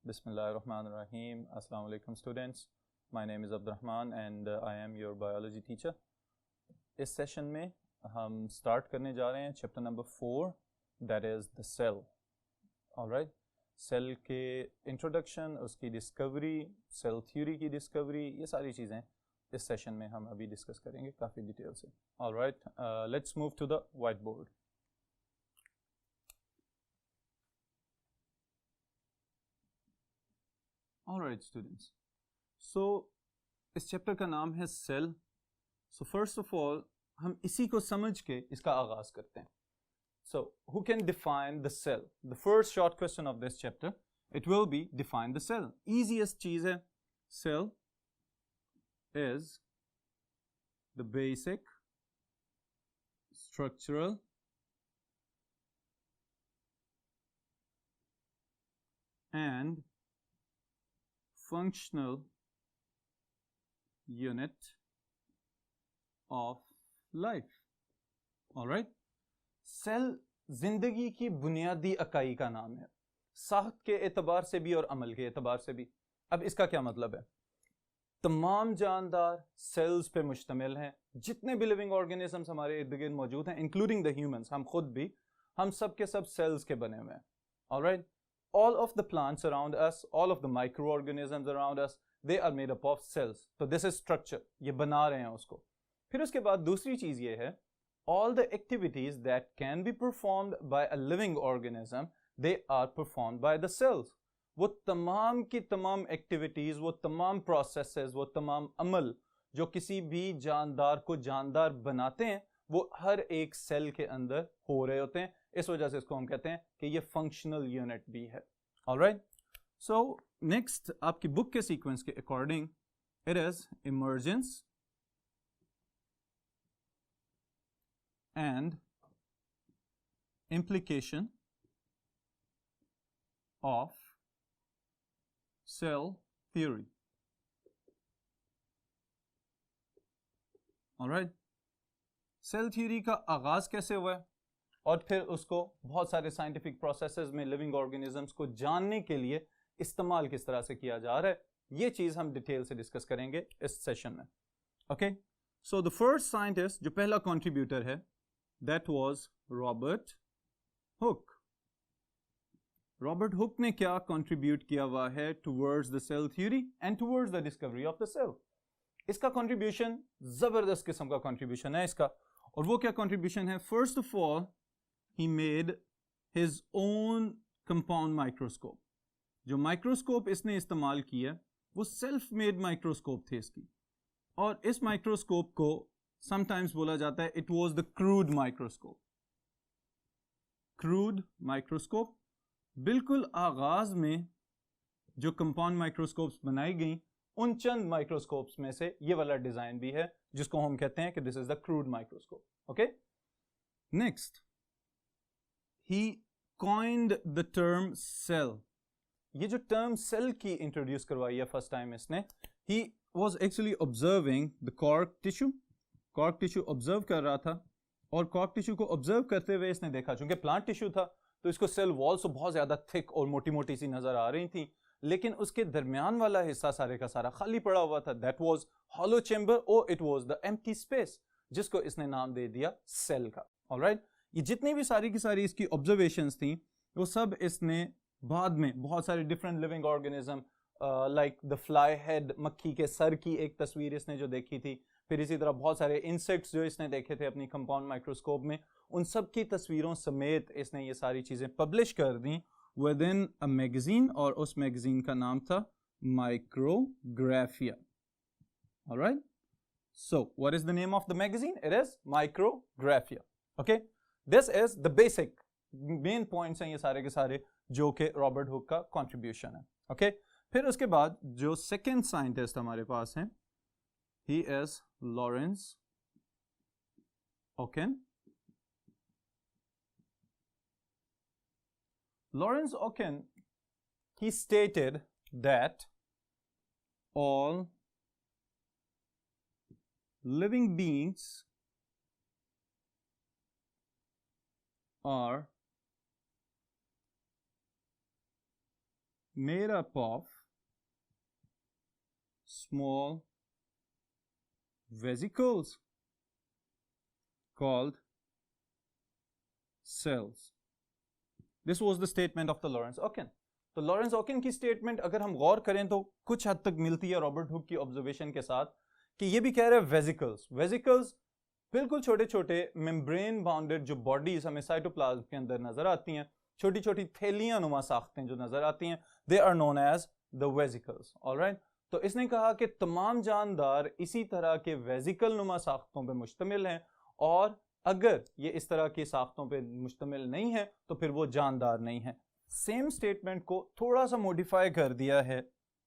Bismillahirrahmanirrahim. Assalamu alaikum students. My name is Abdurrahman and I am your biology teacher. इस session में हम start करने जा रहे हैं chapter number 4 that is the cell. Alright, cell के इंट्रोडक्शन, उसकी डिस्कवरी, सेल थ्योरी की डिस्कवरी, ये सारी चीज़ें इस सेशन में हम अभी डिस्कस करेंगे काफ़ी डिटेल से. Alright, let's move to the whiteboard. Alright students, so इस चैप्टर का नाम है cell. So first of all हम इसी को समझ के इसका आगाज करते हैं. So, who can define the cell? The first short question of this chapter, it will be define the cell. Easiest चीज है. Cell is the basic structural and functional unit of life. All right. Cell जिंदगी की बुनियादी इकाई का नाम है, साख्त के एतबार से भी और अमल के एतबार से भी. अब इसका क्या मतलब है? तमाम जानदार सेल्स पे मुश्तमिल हैं. जितने भी लिविंग ऑर्गेनिजम्स हमारे इर्द गिर्द मौजूद हैं, इंक्लूडिंग द ह्यूमंस, हम खुद भी, हम सब के सब सेल्स के बने हुए हैं. Alright, all of the plants around us, all of the micro organisms around us, they are made up of cells. तो दिस इज स्ट्रक्चर, ये बना रहे हैं उसको. फिर उसके बाद दूसरी चीज ये है, all the activities that can be performed by a living organism, they are performed by the cells. वो तमाम की तमाम activities, वो तमाम processes, वो तमाम अमल जो किसी भी जानदार को जानदार बनाते हैं, वो हर एक सेल के अंदर हो रहे होते हैं. इस वजह से इसको हम कहते हैं कि ये functional unit भी है. Alright? So next आपकी बुक के सीक्वेंस के according it is emergence and implication of cell theory. All right, cell theory का आगाज कैसे हुआ है और फिर उसको बहुत सारे साइंटिफिक प्रोसेसेस में लिविंग ऑर्गेनिजम्स को जानने के लिए इस्तेमाल किस तरह से किया जा रहा है, ये चीज हम डिटेल से डिस्कस करेंगे इस सेशन में. Okay, so the first scientist जो पहला कंट्रीब्यूटर है, that was Robert Hooke. Robert Hooke ने क्या contribute किया हुआ है towards the cell theory and towards the discovery of the cell. इसका contribution जबरदस्त किस्म का contribution है इसका. और वो क्या contribution है? First of all, he made his own compound microscope. जो microscope इसने इस्तेमाल किया वो self-made microscope थे इसकी. और इस microscope को sometimes बोला जाता है it was the crude microscope. crude microscope. बिल्कुल आगाज में जो कंपाउंड माइक्रोस्कोप्स बनाई गई, उन चंद माइक्रोस्कोप्स में से ये वाला डिजाइन भी है जिसको हम कहते हैं कि this is the crude microscope. Okay, next, he coined the term cell. ये जो टर्म सेल की इंट्रोड्यूस करवाई है फर्स्ट टाइम इसने, he was actually observing the cork tissue. Cork tissue observe कर रहा था और कॉर्क टिश्यू को ऑब्जर्व करते हुए इसने देखा, चूंकि प्लांट टिश्यू था तो इसको सेल वॉल्स तो बहुत ज्यादा थिक और मोटी मोटी सी नजर आ रही थी, लेकिन उसके दरमियान वाला हिस्सा सारे का सारा खाली पड़ा हुआ था. दैट वाज हॉलो चेंबर और it was the empty space, जिसको इसने नाम दे दिया सेल का. ऑलराइट, ये जितनी भी सारी की सारी इसकी ऑब्जर्वेशंस थी वो सब इसने बाद में बहुत सारे different living organism like the fly head, मक्खी के सर की एक तस्वीर इसने जो देखी थी, फिर इसी तरह बहुत सारे इंसेक्ट्स जो इसने देखे थे अपनी कंपाउंड माइक्रोस्कोप में, उन सब की तस्वीरों समेत इसने ये सारी चीजें पब्लिश कर दी विद इन अ मैगजीन, और उस मैगजीन का नाम था Micrographia. Alright, so what is the name of the magazine? It is Micrographia. Okay, this is the basic main points हैं ये सारे के सारे जो कि रॉबर्ट हुक का कंट्रीब्यूशन है. ओके, फिर उसके बाद जो सेकेंड साइंटिस्ट हमारे पास हैं, he is Lawrence Oken. Lawrence Oken, he stated that all living beings are made up of small vesicles called cells. This was the statement of the Lawrence-Oken. तो Lawrence ओकिन की statement अगर हम गौर करें तो कुछ हद तक मिलती है रॉबर्ट हुक की ऑब्जर्वेशन के साथ कि ये भी कह रहे हैं वेजिकल्स बिल्कुल छोटे छोटे मेम्ब्रेन बाउंडेड जो बॉडीज हमें साइटोप्लाज्म के अंदर नजर आती हैं, छोटी छोटी थैलियां नुमा साख्तें जो नजर आती हैं, they are known as the vesicles. Alright, तो इसने कहा कि तमाम जानदार इसी तरह के वेजिकल नुमा साख्तों पर मुश्तमिल हैं, और अगर ये इस तरह की साख्तों पर मुश्तमिल नहीं है तो फिर वो जानदार नहीं है. सेम स्टेटमेंट को थोड़ा सा मॉडिफाई कर दिया है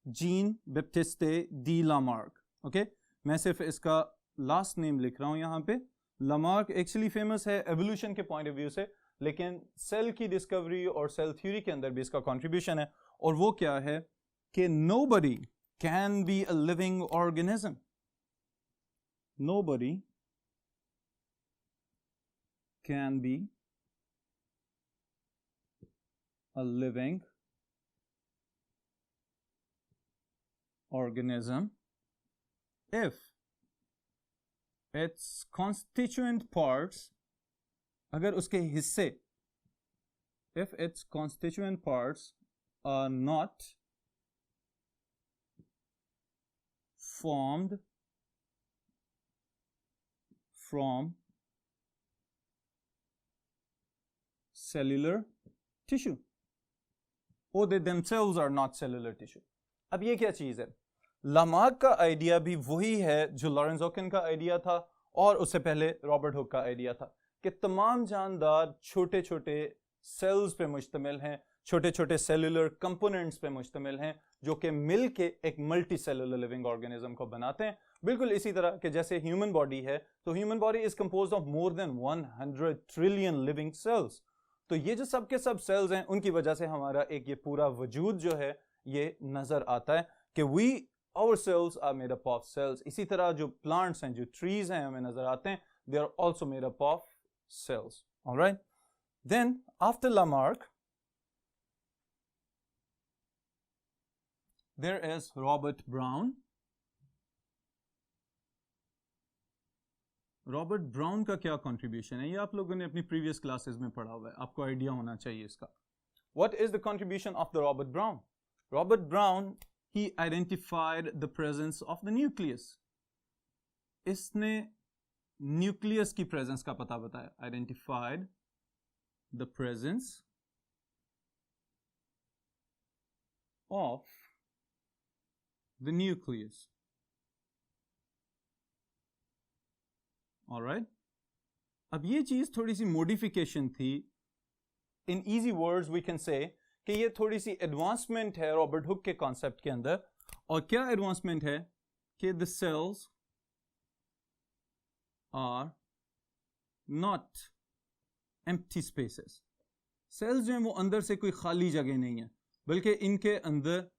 gene Baptiste D Lamarck. Okay, मैं सिर्फ इसका लास्ट नेम लिख रहा हूं यहाँ पे. लामार्क एक्चुअली फेमस है एवोल्यूशन के पॉइंट ऑफ व्यू से, लेकिन सेल की डिस्कवरी और सेल थ्योरी के अंदर भी इसका कंट्रीब्यूशन है. और वो क्या है कि nobody can be a living organism, nobody can be a living organism if its constituent parts, अगर उसके हिस्से, if its constituent parts are not formed from cellular tissue or they themselves are not cellular tissue. अब ये क्या चीज है? Lamarck का idea भी वही है जो लॉरेंस ओकिन का आइडिया था और उससे पहले रॉबर्ट हुक का आइडिया था कि तमाम जानदार छोटे छोटे सेल्स पे मुश्तमिल हैं, छोटे छोटे सेलुलर कंपोनेंट्स पे मुश्तमिल हैं, जो कि मिल के एक मल्टी सेलुलर लिविंग ऑर्गेनिज्म को बनाते हैं. बिल्कुल इसी तरह कि जैसे ह्यूमन बॉडी है, तो human body is composed of more than 100 trillion living cells. तो ये जो सब के सब सेल्स हैं, उनकी वजह से हमारा एक ये पूरा वजूद जो है ये नजर आता है कि we our cells are made up of cells. इसी तरह जो प्लांट्स हैं, जो ट्रीज हैं हमें नजर आते हैं, they are also made up of cells. Alright, then after Lamarck there is Robert Brown. Robert Brown का क्या कंट्रीब्यूशन है, ये आप लोगों ने अपनी प्रीवियस क्लासेस में पढ़ा हुआ है, आपको आइडिया होना चाहिए इसका. What is the contribution of the Robert Brown? Robert Brown he identified the presence of the nucleus. इसने न्यूक्लियस की प्रेजेंस का पता बताया. Identified the presence of the nucleus. Alright, अब ये चीज थोड़ी सी मॉडिफिकेशन थी. In easy words we can say कि ये थोड़ी सी एडवांसमेंट है रॉबर्ट हुक के कॉन्सेप्ट के अंदर. और क्या एडवांसमेंट है कि the cells are not empty spaces. Sales जो हैं वो अंदर से कोई खाली जगह नहीं है, बल्कि इनके अंदर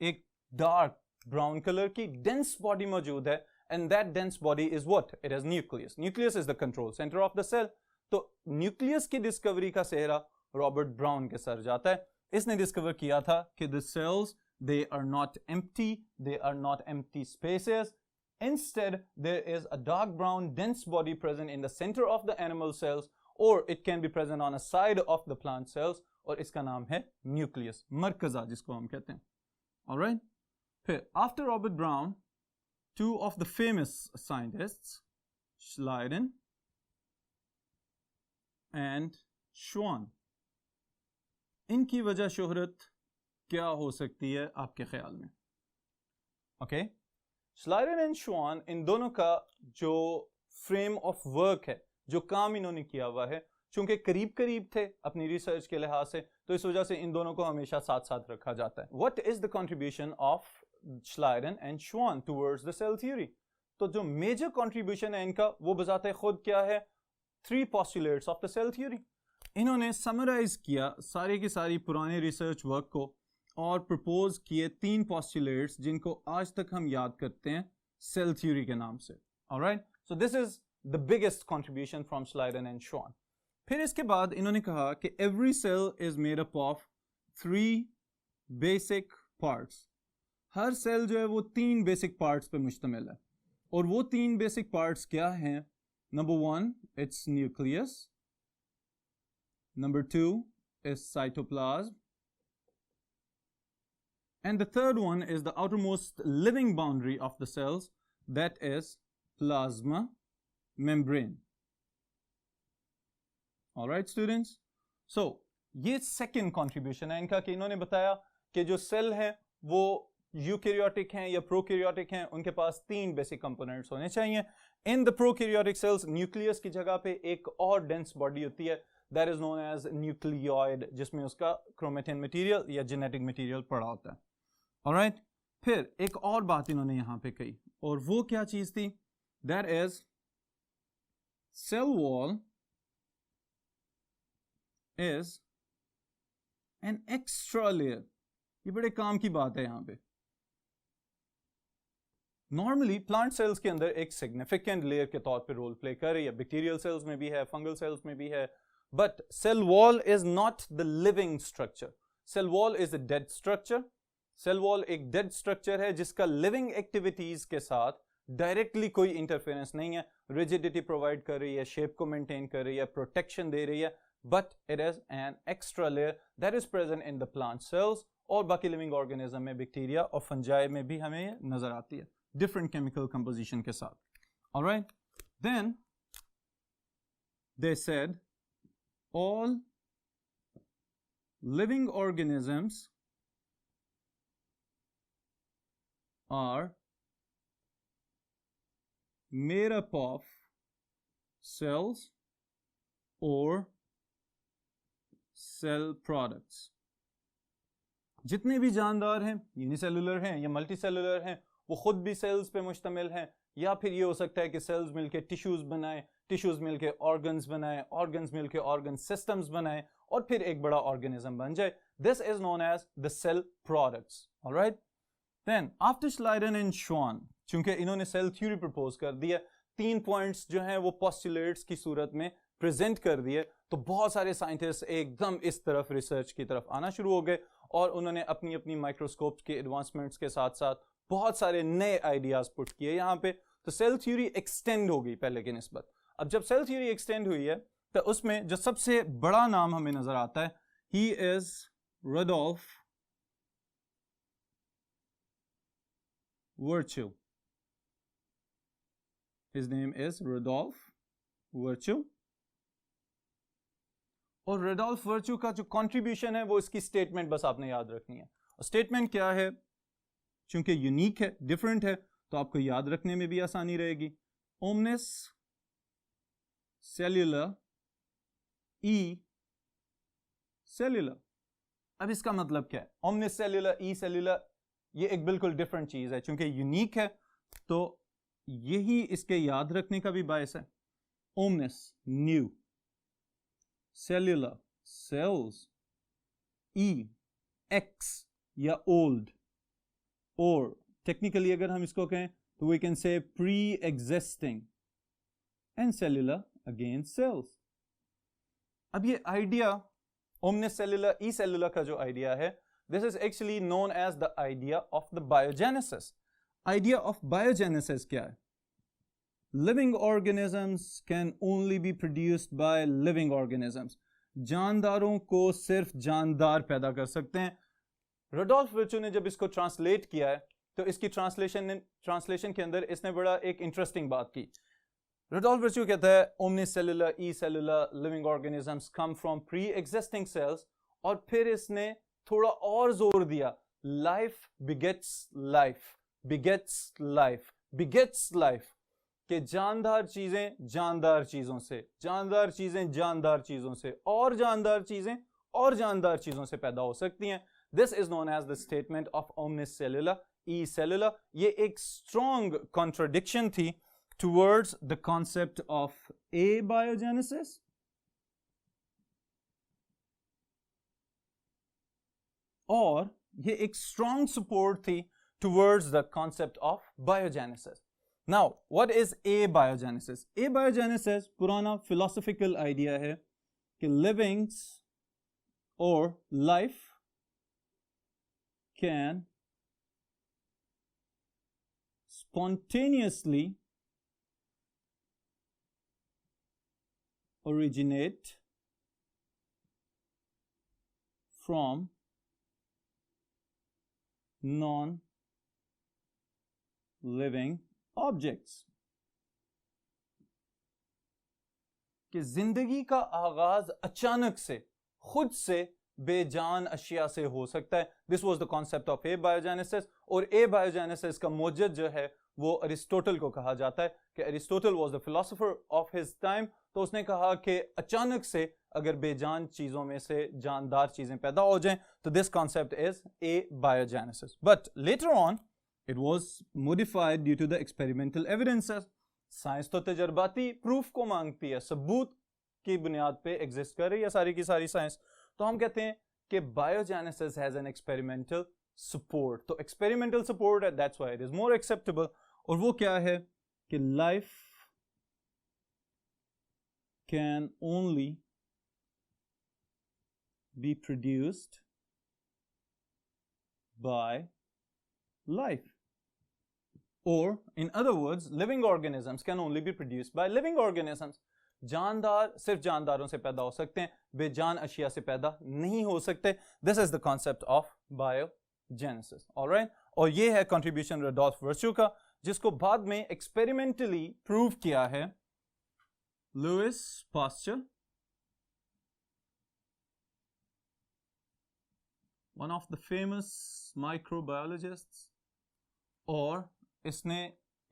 एक डार्क ब्राउन कलर की डेंस बॉडी मौजूद है. And that dense body is what? It is nucleus. Nucleus is the control center of the cell. तो न्यूक्लियस की डिस्कवरी का सेहरा रॉबर्ट ब्राउन के सर जाता है. इसने डिस्कवर किया था कि the cells, they are not empty, they are not empty spaces. Instead, there is a dark brown dense body present in the center of the animal cells, or it can be present on a side of the plant cells, और इसका नाम है nucleus, मरकज़ा जिसको हम कहते हैं. Alright? फिर after Robert Brown, two of the famous scientists, Schleiden and Schwann. इनकी वजह शोहरत क्या हो सकती है आपके ख्याल में? ओके, Schleiden and Schwann, इन दोनों का जो फ्रेम ऑफ वर्क है, जो काम इन्होंने किया हुआ है, चूंकि करीब करीब थे अपनी रिसर्च के लिहाज से, तो इस वजह से इन दोनों को हमेशा साथ साथ रखा जाता है. What is the contribution of Schleiden and Schwann towards the cell theory? तो जो मेजर कंट्रीब्यूशन है इनका वो बजाते खुद क्या है? 3 postulates of the cell theory. इन्होंने समराइज किया सारी की सारी पुराने रिसर्च वर्क को और प्रपोज किए 3 postulates जिनको आज तक हम याद करते हैं सेल थ्योरी के नाम से. Alright, so this is the biggest contribution from Schleiden and Schwann. फिर इसके बाद इन्होंने कहा कि every cell is made up of 3 basic parts. हर सेल जो है वो 3 बेसिक पार्ट्स पे मुश्तमिल है, और वो 3 बेसिक पार्ट्स क्या हैं? Number 1 it's nucleus, number 2 is cytoplasm, and the third one is the outermost living boundary of the cells, that is plasma membrane. All right students, so ये second contribution है इनका कि इन्होंने बताया कि जो सेल है वो यूकैरियोटिक हैं या प्रोकैरियोटिक हैं, उनके पास 3 बेसिक कंपोनेंट्स होने चाहिए। In the prokaryotic cells nucleus की जगह पे एक और डेंस बॉडी होती है, that is known as nucleoid, जिसमें उसका क्रोमेटिन मटेरियल या जेनेटिक मटेरियल पड़ा होता है। ऑलराइट, फिर एक और बात इन्होंने यहां पे कही, और वो क्या चीज थी? That is cell wall is an extra layer. ये बड़े काम की बात है यहां पे। नॉर्मली प्लांट सेल्स के अंदर एक सिग्निफिकेंट लेयर के तौर पे रोल प्ले कर रही है, बैक्टीरियल सेल्स में भी है, फंगल सेल्स में भी है, but cell wall is not the living structure. Cell wall is a dead structure. Cell wall एक डेड स्ट्रक्चर है जिसका लिविंग एक्टिविटीज के साथ डायरेक्टली कोई इंटरफेरेंस नहीं है, रिजिडिटी प्रोवाइड कर रही है, शेप को मेंटेन कर रही है, प्रोटेक्शन दे रही है, but it is an extra layer that is present in the plant cells, और बाकी लिविंग ऑर्गेनिज्म में, बैक्टीरिया और फंजाई में भी हमें नजर आती है different chemical composition के साथ। All right, then they said all living organisms are made up of cells or cell products। जितने भी जानदार हैं, यूनिसेलुलर हैं या मल्टीसेलुलर हैं, वो खुद भी सेल्स पे मुश्तमिल हैं, या फिर ये हो सकता है कि सेल्स मिलके टिश्यूज बनाएं, टिश्यूज मिलके ऑर्गन्स बनाएं, ऑर्गन्स मिलके ऑर्गन सिस्टम्स बनाएं, और फिर एक बड़ा ऑर्गेनिज्म बन जाए। This is known as the cell products. Alright, then after Schleiden and Schwann, चूंकि इन्होंने सेल थ्योरी प्रपोज कर दिया, 3 पॉइंट्स जो हैं वो पोस्टुलेट्स की सूरत में प्रेजेंट कर दिए, तो बहुत सारे साइंटिस्ट एकदम इस तरफ रिसर्च की तरफ आना शुरू हो गए, और उन्होंने अपनी अपनी माइक्रोस्कोप के एडवांसमेंट्स के साथ साथ बहुत सारे नए आइडियाज पुट किए यहाँ पे। तो सेल थ्योरी एक्सटेंड हो गई पहले की निस्बत। अब जब सेल थ्योरी एक्सटेंड हुई है तो उसमें जो सबसे बड़ा नाम हमें नजर आता है, he is Rudolf Virchow. His name is Rudolf Virchow, और रुडोल्फ वर्च्यू का जो कंट्रीब्यूशन है वो इसकी स्टेटमेंट बस आपने याद रखनी है। और स्टेटमेंट क्या है? चूंकि यूनिक है, डिफरेंट है, तो आपको याद रखने में भी आसानी रहेगी। ओमनिस सेल्यूलर ई सेल्यूलर। अब इसका मतलब क्या है? ओमनिस सेल्यूलर ई सेल्यूलर, ये एक बिल्कुल डिफरेंट चीज है। चूंकि यूनिक है तो यही इसके याद रखने का भी बायस है। ओमनिस न्यू, सेल्यूलर सेल्स, ई एक्स या ओल्ड, और टेक्निकली अगर हम इसको कहें तो we can say preexisting, and सेल्यूलर अगेन सेल्स। अब ये आइडिया ओमनिस सेल्यूलर ई सेल्यूलर का जो आइडिया है, this is actually known as the idea of the biogenesis. Idea of biogenesis क्या है? Living organisms can only be produced by living organisms. जानदारों को सिर्फ जानदार पैदा कर सकते हैं। रुडोल्फ वर्च्यू ने जब इसको ट्रांसलेट किया है तो इसकी ट्रांसलेशन के अंदर इसने बड़ा एक इंटरेस्टिंग बात की। रुडोल्फ वर्च्यू कहता है ओमनिस सेल्यूलर ई सेल्यूलर living organisms come from preexisting cells, और फिर इसने थोड़ा और जोर दिया, life begets life, begets life, begets life, कि जानदार चीजें जानदार चीजों से, जानदार चीजें जानदार चीजों से, और जानदार चीजें और जानदार चीजों से पैदा हो सकती हैं। This is known as the statement of omnis cellular e cellular। ये एक strong contradiction थी towards the concept of abiogenesis और ये एक strong support थी towards the concept of biogenesis। Now, what is abiogenesis? Abiogenesis पुराना philosophical idea है कि livings or life can spontaneously originate from non-living objects. कि जिंदगी का आगाज अचानक से खुद से बेजान अशिया से हो सकता है. This was the concept of abiogenesis. और एबायोजेनेसिस का मोजद जो है वो अरिस्टोटल को कहा जाता है कि Aristotle was the philosopher of his time. तो उसने कहा कि अचानक से अगर बेजान चीजों में से जानदार चीजें पैदा हो जाएं तो this concept is abiogenesis. But later on it was modified due to the experimental evidences. Science तो तजर्बाती प्रूफ को मांगती है, सबूत की बुनियाद पे एग्जिस्ट कर रही है सारी की सारी साइंस. तो हम कहते हैं कि biogenesis has an experimental support. तो एक्सपेरिमेंटल सपोर्ट है, that's why it is more acceptable. और वो क्या है कि life can only be produced bye life. Or, in other words, living organisms can only be produced by living organisms. जानदार सिर्फ जानदारों से पैदा हो सकते हैं, बेजान अशिया से पैदा नहीं हो सकते. This is the concept of biogenesis. Alright. और ये है कंट्रीब्यूशन रुडोल्फ वर्च्यू का, जिसको बाद में एक्सपेरिमेंटली प्रूव किया है Louis Pasteur, one of the famous microbiologists. और इसने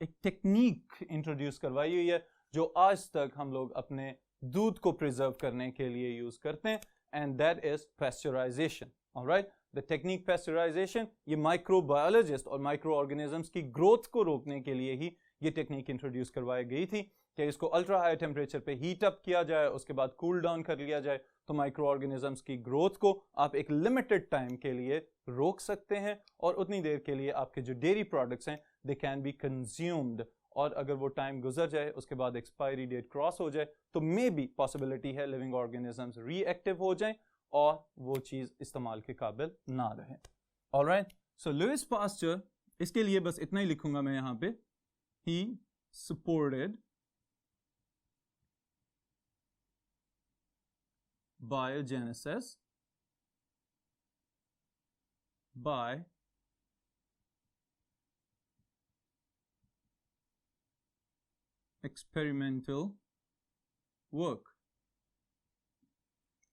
एक टेक्निक इंट्रोड्यूस करवाई हुई है जो आज तक हम लोग अपने दूध को प्रिजर्व करने के लिए यूज करते हैं, and that is pasteurisation. Alright. The technique pasteurisation, ये माइक्रोबायोलॉजिस्ट और माइक्रो ऑर्गेनिजम्स की ग्रोथ को रोकने के लिए ही ये टेक्निक इंट्रोड्यूस करवाई गई थी कि इसको अल्ट्रा हाई टेम्परेचर पे हीट अप किया जाए, उसके बाद कूल डाउन कर लिया जाए, तो माइक्रो ऑर्गेनिजम्स की ग्रोथ को आप एक लिमिटेड टाइम के लिए रोक सकते हैं और उतनी देर के लिए आपके जो डेयरी प्रोडक्ट्स हैं दे कैन बी कंज्यूम्ड. और अगर वो टाइम गुजर जाए, उसके बाद एक्सपायरी डेट क्रॉस हो जाए, तो मे बी पॉसिबिलिटी है लिविंग ऑर्गेनिजम्स रीएक्टिव हो जाएं और वो चीज इस्तेमाल के काबिल ना रहे. ऑलराइट. सो लुइस पास्चर, इसके लिए बस इतना ही लिखूंगा मैं यहां पे, he supported biogenesis by experimental work.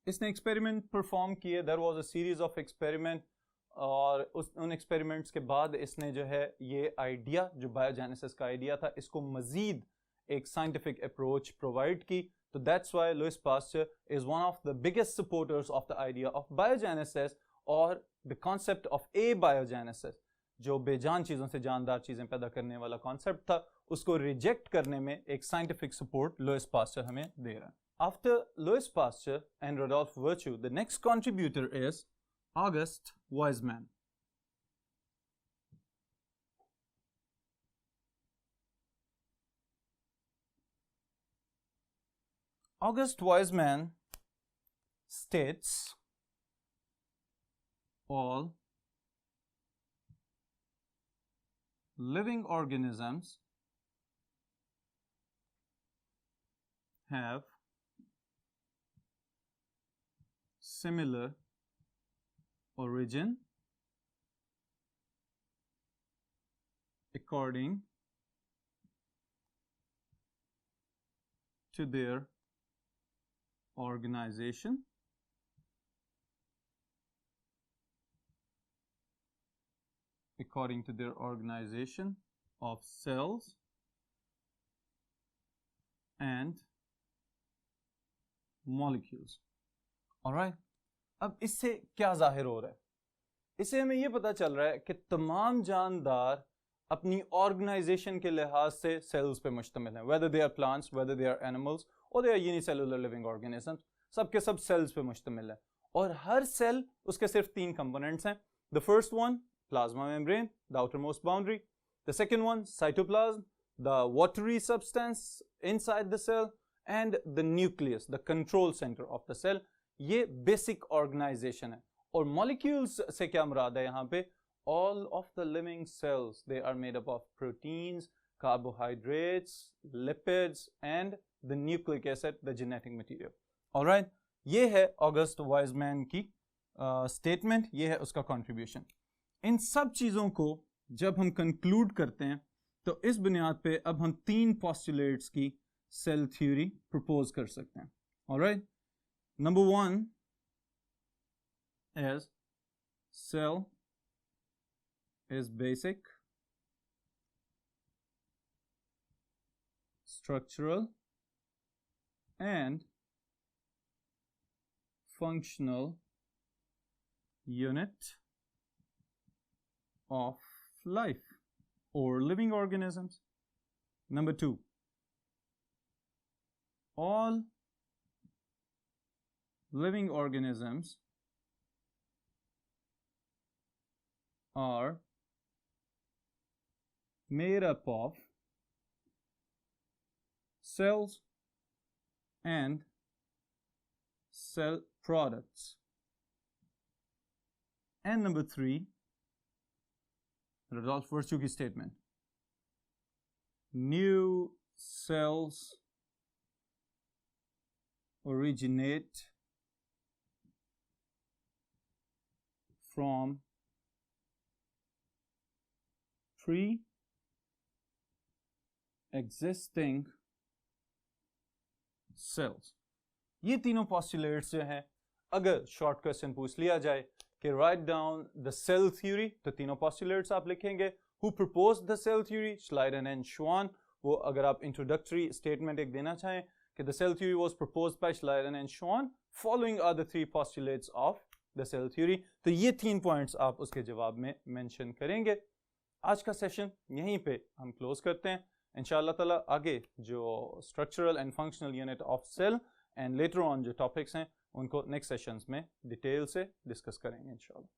इसने एक्सपेरिमेंट परफॉर्म किए. There was a series of experiment, और उन एक्सपेरिमेंट्स के बाद इसने जो है ये आइडिया, जो बायोजेनेसिस का आइडिया था, इसको मजीद एक साइंटिफिक अप्रोच प्रोवाइड की. So that's why Louis Pasteur is one of the biggest supporters of the idea of biogenesis or the concept of abiogenesis. जो बेजान चीजों से जानदार चीजें पैदा करने वाला कॉन्सेप्ट था, उसको रिजेक्ट करने में एक साइंटिफिक सपोर्ट लुइस पास्चर हमें दे रहा है. After Louis Pasteur and Rudolf Virchow, the next contributor is August Weismann. August Weismann states all living organisms have similar origin according to their organization of cells and molecules. Alright. अब इससे क्या जाहिर हो रहा है? इससे हमें यह पता चल रहा है कि तमाम जानदार अपनी ऑर्गेनाइजेशन के लिहाज से सेल्स पे मुश्तमिल हैं, whether they are plants, whether they are animals or they are unicellular living organisms, सबके सब सेल्स पे मुश्तमिल है. और हर सेल, उसके सिर्फ 3 कंपोनेंट्स हैं. The first one, plasma membrane, the outermost boundary. The second one, cytoplasm, the watery substance inside the cell, and the nucleus, the control center of the cell. ये बेसिक ऑर्गेनाइजेशन है. और molecules से क्या मुराद है यहाँ पे? all of the living cells, they are made up of proteins, carbohydrates, lipids and the nucleic acid, the genetic material. All right, ये है ऑगस्ट वाइजमैन की स्टेटमेंट, ये है उसका कंट्रीब्यूशन. इन सब चीज़ों को जब हम कंक्लूड करते हैं तो इस बुनियाद पे अब हम 3 पोस्टुलेट्स की सेल थ्योरी प्रपोज कर सकते हैं. Alright, number 1 is cell is basic, structural and functional unit of life or living organisms. Number 2, all living organisms are made up of cells and cell products. And number 3, Rudolf Virchow की statement, new cells originate from pre-existing cells. ये तीनों postulates जो हैं, अगर short question पूछ लिया जाए कि write down the cell theory, तो तीनों postulates आप लिखेंगे. Who proposed the cell theory? Schleiden and Schwann. वो अगर आप introductory statement एक देना चाहें कि the cell theory was proposed by Schleiden and Schwann. Following are the 3 postulates of the cell theory. तो ये 3 points आप उसके जवाब में mention करेंगे. आज का सेशन यहीं पे हम क्लोज करते हैं. इंशाअल्लाह ताला आगे जो structural and functional unit of cell and later on जो टॉपिक्स हैं उनको नेक्स्ट सेशंस में डिटेल से डिस्कस करेंगे इंशाअल्लाह.